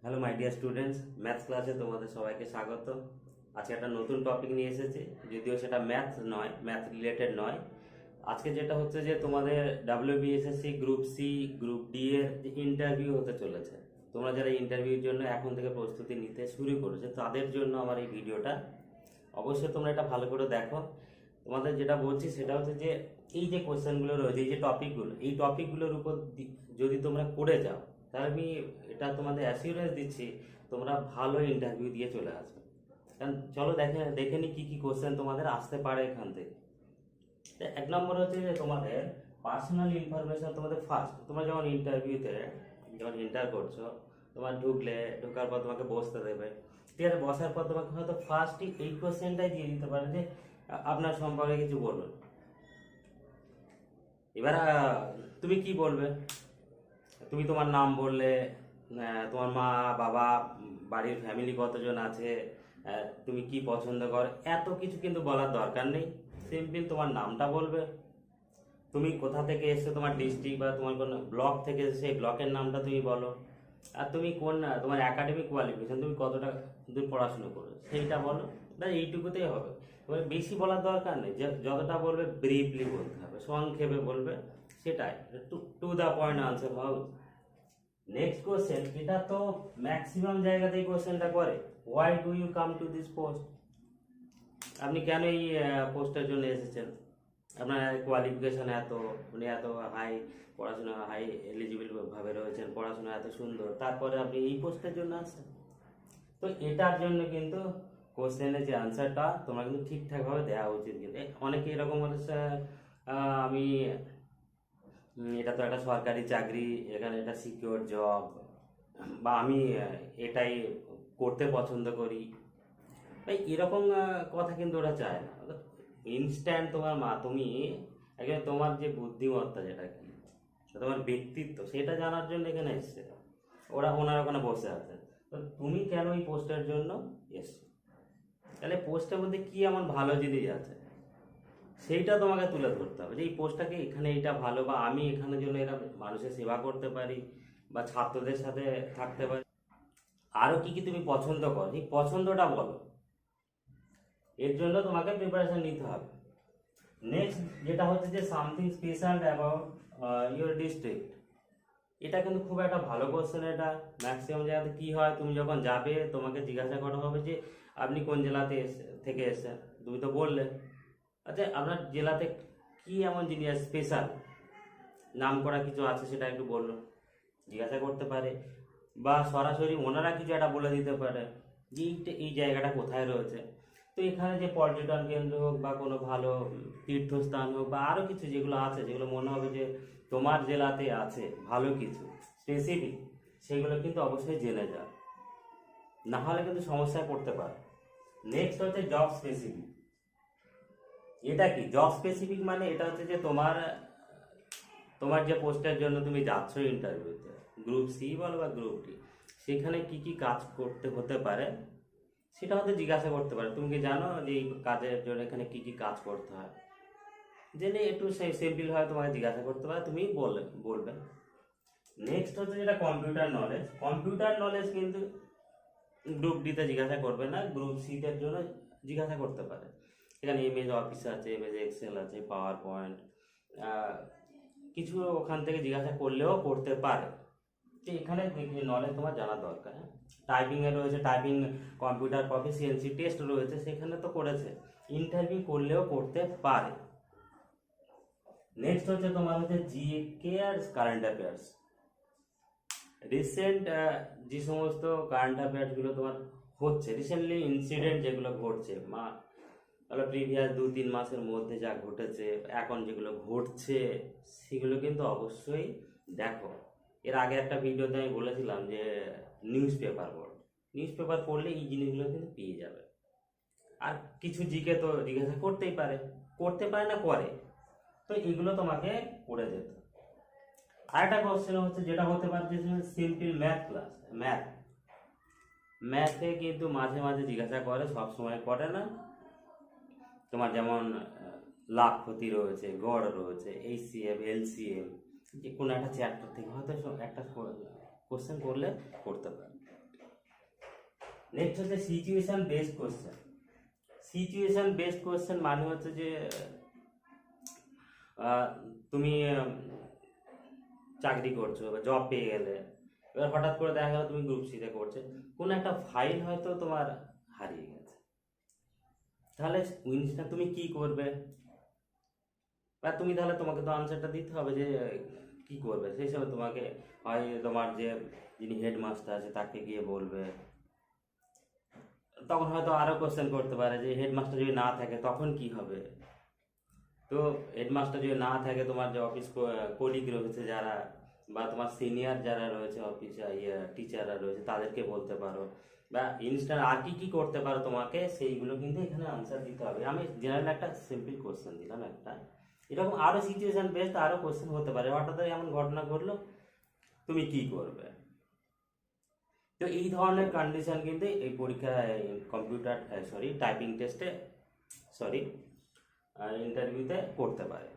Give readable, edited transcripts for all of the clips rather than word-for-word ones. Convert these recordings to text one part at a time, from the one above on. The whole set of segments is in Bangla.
Hello my dear students, maths ক্লাসে তোমাদের সবাইকে স্বাগত। আজকে একটা নতুন টপিক নিয়ে এসেছি, যদিও সেটা ম্যাথ নয়, ম্যাথ রিলেটেড নয়। আজকে যেটা হচ্ছে যে তোমাদের WBSSC group C, group D এর যে ইন্টারভিউ হতে চলেছে, তোমরা যারা ইন্টারভিউর জন্য এখন থেকে প্রস্তুতি নিতে শুরু করেছে তাদের জন্য আমার এই ভিডিওটা। অবশ্যই তোমরা এটা ভালো করে দেখো। তোমাদের যেটা বলছি সেটা হচ্ছে যে এই যে কোশ্চেনগুলো রয়েছে, এই যে টপিকগুলো, এই টপিকগুলোর উপর যদি তোমরা করে যাও, তাহলে আমি এটা তোমাদের অ্যাসিউরেন্স দিচ্ছি তোমরা ভালো ইন্টারভিউ দিয়ে চলে আসবে। কারণ চলো দেখে দেখে নি কী কী কোশ্চেন তোমাদের আসতে পারে এখান থেকে। এক নম্বর হচ্ছে যে তোমাদের পার্সোনাল ইনফরমেশন। তোমাদের ফার্স্ট, তোমরা যখন ইন্টারভিউতে যখন এন্টার করছো, তোমার ঢোকার পর তোমাকে বসতে দেবে, ঠিক আছে? বসার পর তোমাকে হয়তো ফার্স্টই এই কোশ্চেনটাই দিয়ে দিতে পারে যে আপনার সম্পর্কে কিছু বলুন। এবার তুমি কি বলবে? তুমি তোমার নাম বললে, তোমার মা বাবা, বাড়ির ফ্যামিলি কতজন আছে, তুমি কি পছন্দ করো, এত কিছু কিন্তু বলার দরকার নেই। সিম্পল তোমার নামটা বলবে, তুমি কোথা থেকে এসছো, তোমার ডিস্ট্রিক্ট বা তোমার কোন ব্লক থেকে এসে সেই ব্লকের নামটা তুমি বলো। আর তুমি কোন তোমার একাডেমিক কোয়ালিফিকেশন, তুমি কতটা দূর পড়াশুনো করো সেইটা বলো। এইটুকুতেই হবে। তোমার বেশি বলার দরকার নেই, যে যতটা বলবে ব্রিফলি বলতে হবে, সংক্ষেপে বলবে, সেটাই। To to the point answer হবে। নেক্সট কোশ্চেন, এটা তো ম্যাক্সিমাম জায়গাতেই কোশ্চেনটা করে, why do you come to this post? আপনি কেন এই পোস্টের জন্য এসেছেন? আপনার কোয়ালিফিকেশন এত, উনি এত হাই পড়াশোনা, হাই এলিজিবল ভাবে রয়েছেন, পড়াশোনা এত সুন্দর, তারপরে আপনি এই পোস্টের জন্য আসছেন। তো এটার জন্য কিন্তু কোশ্চেনের যে আনসারটা তোমরা কিন্তু ঠিকঠাকভাবে দেওয়া উচিত। কিন্তু অনেকে এরকম বলেছে, আমি এটা তো একটা সরকারি চাকরি, এখানে এটা সিকিউর জব, বা আমি এটাই করতে পছন্দ করি, ভাই এরকম কথা কিন্তু ওরা চায় না। ইনস্ট্যান্ট তোমার মা, তুমি একজন, তোমার যে বুদ্ধিমত্তা যেটা কি, তোমার ব্যক্তিত্ব, সেটা জানার জন্য এখানে এসছে। ওনারা ওখানে বসে আছে। তো তুমি কেন এই পোস্টের জন্য এসছো? তাহলে পোস্টের মধ্যে কি এমন ভালো জিনিস আছে সেইটা তোমাকে তুলে ধরতে হবে, যে এই পোস্টটাকে এখানে এটা ভালো, বা আমি এখানে জন্য এরা মানুষের সেবা করতে পারি, বা ছাত্রদের সাথে থাকতে পারি। আরো কি কি তুমি পছন্দ করো, এই পছন্দটা বলো। এর জন্য তোমাকে প্রিপারেশন নিতে হবে। নেক্সট যেটা হচ্ছে যে something special about your district. এটা কিন্তু খুব একটা ভালো কোশ্চেন। এটা ম্যাক্সিমাম জায়গাতে কি হয়, তুমি যখন যাবে তোমাকে জিজ্ঞাসা করা হবে যে আপনি কোন জেলাতে থেকে এসেছেন। তুমি তো বললে, আচ্ছা আপনার জেলাতে কি এমন জিনিস স্পেশাল, নাম করা কিছু আছে, সেটা একটু বললো, জিজ্ঞাসা করতে পারে। বা সরাসরি ওনারা কিছু একটা বলে দিতে পারে যে এই জায়গাটা কোথায় রয়েছে। তো এখানে যে পর্যটন কেন্দ্র হোক, বা কোনো ভালো তীর্থস্থান হোক, বা আরও কিছু যেগুলো আছে, যেগুলো মনে হবে যে তোমার জেলাতে আছে ভালো কিছু স্পেসিফিক, সেগুলো কিন্তু অবশ্যই জেনে যাও, না হলে কিন্তু সমস্যায় পড়তে পারে। নেক্সট হচ্ছে জব স্পেসিফিক। এটা কি জব স্পেসিফিক? মানে এটা হচ্ছে যে তোমার তোমার যে পোস্টের জন্য তুমি যাচ্ছ ইন্টারভিউতে, গ্রুপ সি বলো বা গ্রুপ ডি, সেখানে কি কি কাজ করতে হতে পারে সেটা হয়তো জিজ্ঞাসা করতে পারে। তুমি কি জানো যে এই কাজের জন্য এখানে কি কি কাজ করতে হয়? জেনে একটু সিম্পল হয় তোমাকে জিজ্ঞাসা করতে পারে, তুমি বলবে। নেক্সট হচ্ছে যেটা কম্পিউটার নলেজ। কম্পিউটার নলেজ কিন্তু গ্রুপ ডিতে জিজ্ঞাসা করবে না, গ্রুপ সিদের জন্য জিজ্ঞাসা করতে পারে। এখানে এমএস অফিস আছে, এমএস এক্সেল আছে, পাওয়ার পয়েন্ট, কিছু ওখান থেকে জিজ্ঞাসা করলেও করতে পারে। তো এখানে নলেজ তোমার জানা দরকার। হ্যাঁ, টাইপিংয়ে রয়েছে, টাইপিং কম্পিউটার প্রফিসিয়েন্সি টেস্ট রয়েছে, সেখানে তো করেছে, ইন্টারভিউ করলেও করতে পারে। নেক্সট হচ্ছে তোমার হচ্ছে জিকে আর কারেন্ট অ্যাফেয়ার্স। রিসেন্ট যে সমস্ত কারেন্ট অ্যাফেয়ার্সগুলো তোমার হচ্ছে, রিসেন্টলি ইনসিডেন্ট যেগুলো ঘটছে, প্রিভিয়াস 2-3 মাসের মধ্যে যা ঘটেছে, এখন যেগুলো ঘটছে, সেগুলো কিন্তু অবশ্যই দেখো। এর আগে একটা ভিডিওতে আমি বলেছিলাম যে নিউজ পেপার পড়ো, নিউজ পেপার পড়লে এই জিনিসগুলো কিন্তু পেয়ে যাবে। আর কিছু জিকে তো জিজ্ঞাসা করতেই পারে, করতে পারে না করে, তো এগুলো তোমাকে পড়ে যেতে হবে। আরেকটা কোশ্চেন হচ্ছে যেটা হতে পারে যে সিম্পল ম্যাথ ক্লাস, ম্যাথে কিন্তু মাঝে মাঝে জিজ্ঞাসা করে, সব সময় করে না। তোমার যেমন লাভ ক্ষতি রয়েছে, গড় রয়েছে, এইচসিএফ, এলসিএম, যে কোনো একটা চ্যাপ্টার থেকে হয়তো একটা কোশ্চেন করলে করতে পারে। নেক্সট হচ্ছে situation based question. Situation based question মানে হচ্ছে যে তুমি চাকরি করছো বা জব পেয়ে গেলে, এবার হঠাৎ করে দেখা গেলো তুমি গ্রুপ সিতে করছে, কোনো একটা ফাইল হয়তো তোমার হারিয়ে গেছে, তাহলে ইনস্ট্যান্ট তুমি কি করবে? বা তুমি তাহলে তোমাকে তো আনসারটা দিতে হবে যে কি করবে। সেই হিসাবে তোমাকে হয় তোমার যে যিনি হেডমাস্টার আছে তাকে গিয়ে বলবে, তখন হয়তো আরও কোশ্চেন করতে পারে যে হেডমাস্টার যদি না থাকে তখন কি হবে। তো হেডমাস্টার যদি না থাকে, তোমার যে অফিস কলিগ রয়েছে যারা, বা তোমার সিনিয়র যারা রয়েছে অফিসে, টিচাররা রয়েছে, তাদেরকে বলতে পারো। বা ইনস্ট্যান্ট আর কি কি করতে পারো তোমাকে, সেইগুলো কিন্তু এখানে আনসার দিতে হবে। আমি জেনারেল একটা সিম্পল কোশ্চেন দিলাম একটা, এরকম আরও সিচুয়েশন বেসড আরও কোশ্চেন হতে পারে। হঠাৎ এমন ঘটনা ঘটলো, তুমি কি করবে? তো এই ধরনের কন্ডিশন কিন্তু এই পরীক্ষায়, কম্পিউটার টাইপিং টেস্টে, সরি ইন্টারভিউতে করতে পারে।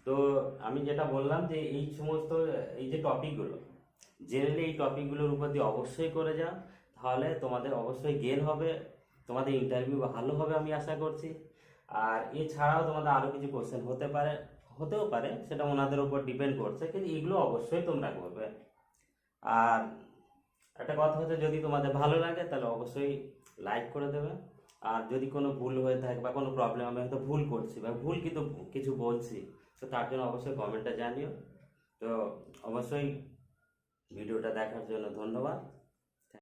তো আমি যেটা বললাম যে এই সমস্ত, এই যে টপিকগুলো, জেনারেলি এই টপিকগুলোর উপর দিয়ে অবশ্যই করে যাও, তাহলে তোমাদের অবশ্যই গেন হবে, তোমাদের ইন্টারভিউ ভালো হবে আমি আশা করছি। আর এছাড়াও তোমাদের আরও কিছু কোশ্চেন হতেও পারে, সেটা ওনাদের উপর ডিপেন্ড করছে, কিন্তু এগুলো অবশ্যই তোমরা করবে। আর একটা কথা হচ্ছে, যদি তোমাদের ভালো লাগে তাহলে অবশ্যই লাইক করে দেবে। আর যদি কোনো ভুল হয়ে থাকে বা কোনো প্রবলেম, আমি হয়তো ভুল করছি বা ভুল কিন্তু কিছু বলছি, তো তার জন্য অবশ্যই কমেন্টে জানিও। তো অবশ্যই ভিডিওটা দেখার জন্য ধন্যবাদ।